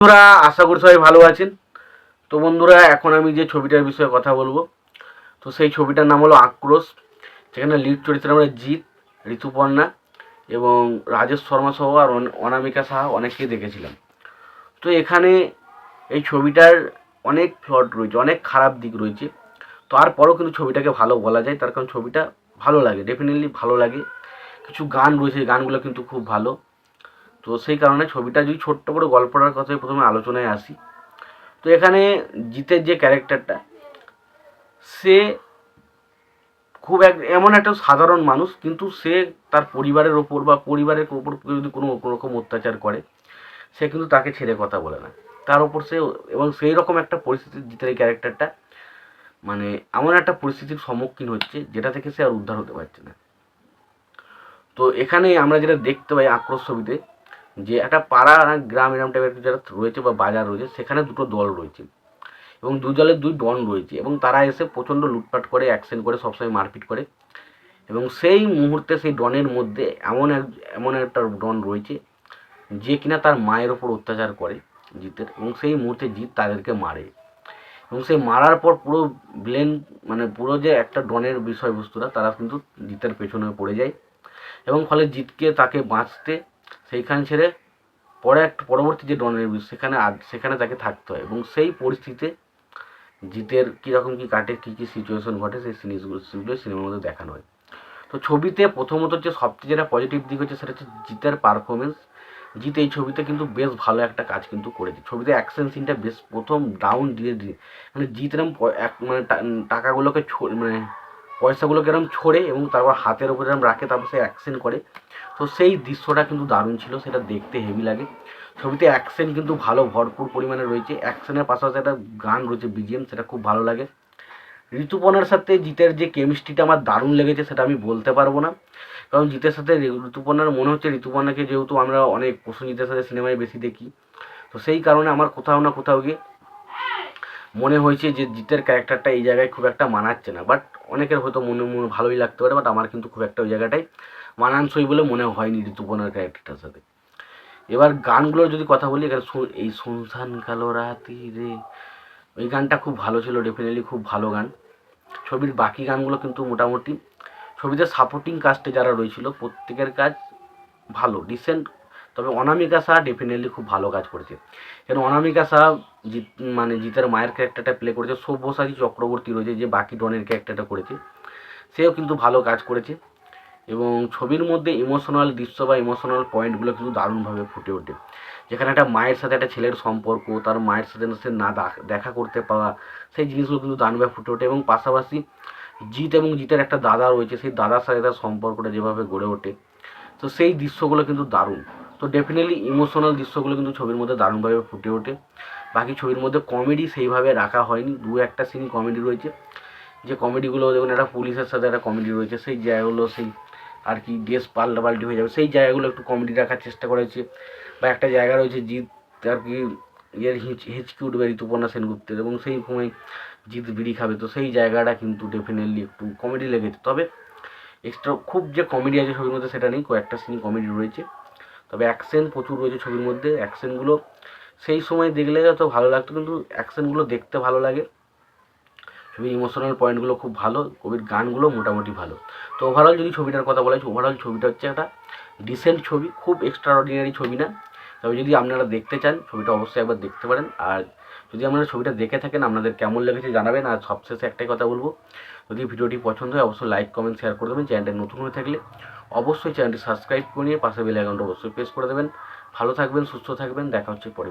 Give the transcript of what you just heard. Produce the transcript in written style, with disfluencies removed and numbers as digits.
বন্ধুরা, আশা করি সবাই ভালো আছেন। তো বন্ধুরা, এখন আমি যে ছবিটার বিষয়ে কথা বলবো, তো সেই ছবিটার নাম হলো আক্রোশ। যেখানে লিড চরিত্রে আমরা জিৎ, ঋতুপর্ণা এবং রাজেশ শর্মা সহ আর অনামিকা সাহা অনেককেই দেখেছিলাম। তো এখানে এই ছবিটার অনেক ফ্লট রয়েছে, অনেক খারাপ দিক রয়েছে। তারপরেও কিন্তু ছবিটাকে ভালো বলা যায়, তার কারণ ছবিটা ভালো লাগে, ডেফিনেটলি ভালো লাগে। কিছু গান রয়েছে, গানগুলো কিন্তু খুব ভালো। তো সেই কারণে ছবিটা যদি ছোট্ট করে গল্পটার কথাই প্রথমে আলোচনায় আসি, তো এখানে জিতের যে ক্যারেক্টারটা, সে খুব এমন একটা সাধারণ মানুষ, কিন্তু সে তার পরিবারের ওপর বা পরিবারের ওপর যদি কোনো রকম অত্যাচার করে, সে কিন্তু তাকে ছেড়ে কথা বলে না। তার ওপর সে, এবং সেই রকম একটা পরিস্থিতি জিতের এই ক্যারেক্টারটা মানে এমন একটা পরিস্থিতির সম্মুখীন হচ্ছে যেটা থেকে সে আর উদ্ধার হতে পারছে না। তো এখানে আমরা যেটা দেখতে পাই আক্রোশ ছবিতে, যে একটা পাড়া গ্রাম এরম টাইপের যারা রয়েছে বা বাজার রয়েছে, সেখানে দুটো দল রয়েছে এবং দুই দলের দুই ডন রয়েছে, এবং তারা এসে প্রচণ্ড লুটপাট করে, অ্যাকশন করে, সবসময় মারপিট করে। এবং সেই মুহূর্তে সেই ডনের মধ্যে এমন একটা ডন রয়েছে যে কিনা তার মায়ের ওপর অত্যাচার করে জিতের, এবং সেই মুহূর্তে জিত তাদেরকে মারে। এবং সেই মারার পর পুরো ব্লেন মানে পুরো যে একটা ডনের বিষয়বস্তুটা, তারা কিন্তু জিতের পেছনে পড়ে যায়, এবং ফলে জিতকে তাকে বাঁচতে সেইখানে ছেড়ে পরবর্তী যে ডনের সেখানে তাকে থাকতে হয়। এবং সেই পরিস্থিতিতে জিতের কীরকম কী কাটে, কী কী সিচুয়েশন ঘটে, সেই জিনিসগুলো সিনেমার মধ্যে দেখানো হয়। তো ছবিতে প্রথমত যে সবচেয়ে যেটা পজিটিভ দিক হচ্ছে, সেটা হচ্ছে জিতের পারফরমেন্স। জিত এই ছবিতে কিন্তু বেশ ভালো একটা কাজ কিন্তু করেছে। ছবিতে অ্যাকশন সিনটা বেশ প্রথম ডাউন দিয়ে মানে জিত এরম মানে টাকাগুলোকে মানে পয়সাগুলোকে এরম ছড়ে এবং তারপর হাতের উপরে এরম রাখে, তারপর সে অ্যাকশন করে। তো সেই দৃশ্যটা কিন্তু দারুণ ছিল, সেটা দেখতে হেভি লাগে। ছবিতে অ্যাকশন কিন্তু ভালো ভরপুর পরিমাণে রয়েছে। অ্যাকশনের পাশাপাশি একটা গান রয়েছে বিজিএম, সেটা খুব ভালো লাগে। ঋতুপর্ণার সাথে জিতের যে কেমিস্ট্রিটা আমার দারুণ লেগেছে, সেটা আমি বলতে পারবো না। কারণ জিতের সাথে ঋতুপর্ণার মনে হচ্ছে, ঋতুপর্ণাকে যেহেতু আমরা অনেক প্রসেনজিতের সাথে সিনেমায় বেশি দেখি, তো সেই কারণে আমার কোথাও না কোথাও গিয়ে মনে হয়েছে যে জিতের ক্যারেক্টারটা এই জায়গায় খুব একটা মানাচ্ছে না। বাট অনেকের হয়তো মনে ভালোই লাগতে পারে, বাট আমার কিন্তু খুব একটা ওই জায়গাটাই মানানসই বলে মনে হয়নি ঋতুপর্ণার ক্যারেক্টারটার সাথে। এবার গানগুলোর যদি কথা বলি, এখানে এই শুনশান কালো রাতি রে, ওই গানটা খুব ভালো ছিল, ডেফিনেটলি খুব ভালো গান। ছবির বাকি গানগুলো কিন্তু মোটামুটি, ছবিতে সাপোর্টিং কাস্টে যারা রয়েছিল প্রত্যেকের কাজ ভালো, ডিসেন্ট। তবে অনামিকা সাহা ডেফিনেটলি খুব ভালো কাজ করেছে। কেন অনামিকা সাহা জিতের মায়ের ক্যারেক্টারটা প্লে করেছে। সব্যসাচী চক্রবর্তী রয়েছে, যে বাকি ডনের ক্যারেক্টারটা করেছে, সেও কিন্তু ভালো কাজ করেছে। এবং ছবির মধ্যে ইমোশনাল দৃশ্য বা ইমোশনাল পয়েন্টগুলো কিন্তু দারুণভাবে ফুটে ওঠে। যেখানে একটা মায়ের সাথে একটা ছেলের সম্পর্ক, তার মায়ের সাথে সে না দেখা করতে পাওয়া, সেই জিনিসগুলো কিন্তু দারুণভাবে ফুটে ওঠে। এবং পাশাপাশি জিৎ এবং জিতের একটা দাদা রয়েছে, সেই দাদার সাথে তার সম্পর্কটা যেভাবে গড়ে ওঠে, তো সেই দৃশ্যগুলো কিন্তু দারুণ। তো ডেফিনেটলি ইমোশনাল দৃশ্যগুলো কিন্তু ছবির মধ্যে দারুণভাবে ফুটে ওঠে। বাকি ছবির মধ্যে কমেডি সেইভাবে রাখা হয়নি, দু একটা সিন কমেডি রয়েছে, যে কমেডিগুলো দেখুন, একটা পুলিশের সাথে একটা কমেডি রয়েছে, সেই জায়গাগুলো সেই আর কি ড্রেস পাল্টাপাল্টি হয়ে যাবে, সেই জায়গাগুলো একটু কমেডি রাখার চেষ্টা করেছে। বা একটা জায়গা রয়েছে জিৎ আর কি হেঁচকি উঠবে ঋতুপর্ণা সেনগুপ্তের, এবং সেই সময় জিৎ বিড়ি খাবে, তো সেই জায়গাটা কিন্তু ডেফিনেটলি একটু কমেডি লেগেছে। তবে এক্সট্রা খুব যে কমেডি আছে ছবির মধ্যে সেটা নেই, কয়েকটা সিন কমেডি রয়েছে। তবে অ্যাকশন প্রচুর রয়েছে ছবির মধ্যে। অ্যাকশনগুলো সেই সময় দেখলে হয়তো ভালো লাগতো, কিন্তু অ্যাকশনগুলো দেখতে ভালো লাগে। ছবির ইমোশনাল পয়েন্টগুলো খুব ভালো, ছবির গানগুলো মোটামুটি ভালো। তো ওভারঅল যদি ছবিটার কথা বলা হয়, ওভারঅল ছবিটা হচ্ছে একটা ডিসেন্ট ছবি, খুব এক্সট্রা অর্ডিনারি ছবি না। তবে যদি আপনারা দেখতে চান, ছবিটা অবশ্যই একবার দেখতে পারেন। আর যদি আপনারা ছবিটা দেখে থাকেন, আপনাদের কেমন লেগেছে জানাবেন। আর সবশেষে একটাই কথা বলবো, যদি ভিডিওটি পছন্দ হয় অবশ্যই লাইক কমেন্ট শেয়ার করে দেবেন। চ্যানেলটা নতুন হয়ে থাকলে অবশ্যই চ্যানেলটি সাবস্ক্রাইব করে নিয়ে পাশে বেল আইকনটা অবশ্যই প্রেস করে দেবেন। ভালো থাকবেন, সুস্থ থাকবেন, দেখা হচ্ছে পরে।